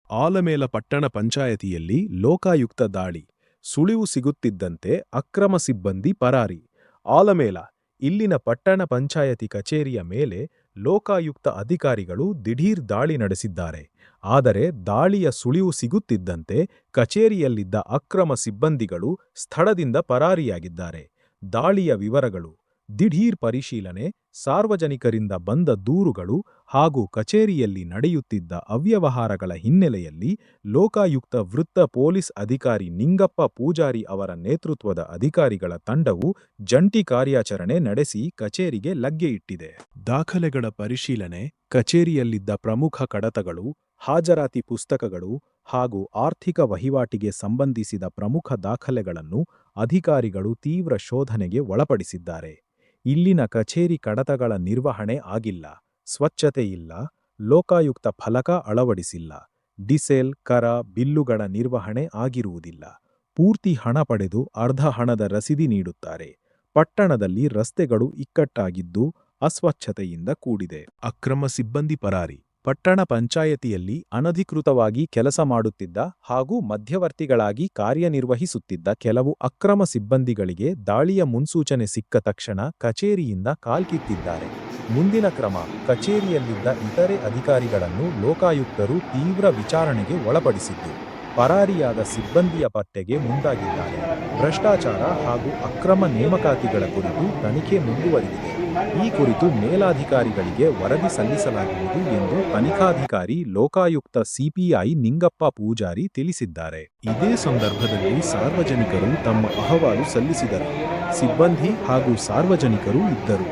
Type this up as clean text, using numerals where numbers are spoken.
ಆಲಮೇಲ ಪಟ್ಟಣ ಪಂಚಾಯತಿಯಲ್ಲಿ ಲೋಕಾಯುಕ್ತ ದಾಳಿ. ಸುಳಿವು ಸಿಗುತ್ತಿದ್ದಂತೆ ಅಕ್ರಮ ಸಿಬ್ಬಂದಿ ಪರಾರಿ. ಆಲಮೇಲ ಇಲ್ಲಿನ ಪಟ್ಟಣ ಪಂಚಾಯತಿ ಕಚೇರಿಯ ಮೇಲೆ ಲೋಕಾಯುಕ್ತ ಅಧಿಕಾರಿಗಳು ದಿಢೀರ್ ದಾಳಿ ನಡೆಸಿದ್ದಾರೆ. ಆದರೆ ದಾಳಿಯ ಸುಳಿವು ಸಿಗುತ್ತಿದ್ದಂತೆ ಕಚೇರಿಯಲ್ಲಿದ್ದ ಅಕ್ರಮ ಸಿಬ್ಬಂದಿಗಳು ಸ್ಥಳದಿಂದ ಪರಾರಿಯಾಗಿದ್ದಾರೆ. ದಾಳಿಯ ವಿವರಗಳು: ದಿಢೀರ್ ಪರಿಶೀಲನೆ, ಸಾರ್ವಜನಿಕರಿಂದ ಬಂದ ದೂರುಗಳು ಹಾಗೂ ಕಚೇರಿಯಲ್ಲಿ ನಡೆಯುತ್ತಿದ್ದ ಅವ್ಯವಹಾರಗಳ ಹಿನ್ನೆಲೆಯಲ್ಲಿ ಲೋಕಾಯುಕ್ತ ವೃತ್ತ ಪೊಲೀಸ್ ಅಧಿಕಾರಿ ನಿಂಗಪ್ಪ ಪೂಜಾರಿ ಅವರ ನೇತೃತ್ವದ ಅಧಿಕಾರಿಗಳ ತಂಡವು ಜಂಟಿ ಕಾರ್ಯಾಚರಣೆ ನಡೆಸಿ ಕಚೇರಿಗೆ ಲಗ್ಗೆ ಇಟ್ಟಿದೆ. ದಾಖಲೆಗಳ ಪರಿಶೀಲನೆ, ಕಚೇರಿಯಲ್ಲಿದ್ದ ಪ್ರಮುಖ ಕಡತಗಳು, ಹಾಜರಾತಿ ಪುಸ್ತಕಗಳು ಹಾಗೂ ಆರ್ಥಿಕ ವಹಿವಾಟಿಗೆ ಸಂಬಂಧಿಸಿದ ಪ್ರಮುಖ ದಾಖಲೆಗಳನ್ನು ಅಧಿಕಾರಿಗಳು ತೀವ್ರ ಶೋಧನೆಗೆ ಒಳಪಡಿಸಿದ್ದಾರೆ. ಇಲ್ಲಿನ ಕಚೇರಿ ಕಡತಗಳ ನಿರ್ವಹಣೆ ಆಗಿಲ್ಲ, ಸ್ವಚ್ಛತೆ ಇಲ್ಲ, ಲೋಕಾಯುಕ್ತ ಫಲಕ ಅಳವಡಿಸಿಲ್ಲ, ಡಿಸೇಲ್, ಕರ, ಬಿಲ್ಲುಗಳ ನಿರ್ವಹಣೆ ಆಗಿರುವುದಿಲ್ಲ. ಪೂರ್ತಿ ಹಣ ಪಡೆದು ಅರ್ಧ ಹಣದ ರಸೀದಿ ನೀಡುತ್ತಾರೆ. ಪಟ್ಟಣದಲ್ಲಿ ರಸ್ತೆಗಳು ಇಕ್ಕಟ್ಟಾಗಿದ್ದು ಅಸ್ವಚ್ಛತೆಯಿಂದ ಕೂಡಿದೆ. ಅಕ್ರಮ ಸಿಬ್ಬಂದಿ ಪರಾರಿ. ಪಟ್ಟಣ ಪಂಚಾಯತಿಯಲ್ಲಿ ಅನಧಿಕೃತವಾಗಿ ಕೆಲಸ ಮಾಡುತ್ತಿದ್ದ ಹಾಗೂ ಮಧ್ಯವರ್ತಿಗಳಾಗಿ ಕಾರ್ಯನಿರ್ವಹಿಸುತ್ತಿದ್ದ ಕೆಲವು ಅಕ್ರಮ ಸಿಬ್ಬಂದಿಗಳಿಗೆ ದಾಳಿಯ ಮುನ್ಸೂಚನೆ ಸಿಕ್ಕ ತಕ್ಷಣ ಕಚೇರಿಯಿಂದ ಕಾಲ್ಕಿತ್ತಿದ್ದಾರೆ. ಮುಂದಿನ ಕ್ರಮ: ಕಚೇರಿಯಲ್ಲಿದ್ದ ಇತರೆ ಅಧಿಕಾರಿಗಳನ್ನು ಲೋಕಾಯುಕ್ತರು ತೀವ್ರ ವಿಚಾರಣೆಗೆ ಒಳಪಡಿಸಿದ್ದು, ಪರಾರಿಯಾದ ಸಿಬ್ಬಂದಿಯ ಪತ್ತೆಗೆ ಮುಂದಾಗಿದ್ದಾರೆ. ಭ್ರಷ್ಟಾಚಾರ ಹಾಗೂ ಅಕ್ರಮ ನೇಮಕಾತಿಗಳ ಕುರಿತು ತನಿಖೆ ಮುಂದುವರಿದಿದೆ. ಈ ಕುರಿತು ಮೇಲಾಧಿಕಾರಿಗಳಿಗೆ ವರದಿ ಸಲ್ಲಿಸಲಾಗುವುದು ಎಂದು ತನಿಖಾಧಿಕಾರಿ ಲೋಕಾಯುಕ್ತ ಸಿಪಿಐ ನಿಂಗಪ್ಪ ಪೂಜಾರಿ ತಿಳಿಸಿದ್ದಾರೆ. ಇದೇ ಸಂದರ್ಭದಲ್ಲಿ ಸಾರ್ವಜನಿಕರು ತಮ್ಮ ಅಹವಾಲು ಸಲ್ಲಿಸಿದರು. ಸಿಬ್ಬಂದಿ ಹಾಗೂ ಸಾರ್ವಜನಿಕರು ಇದ್ದರು.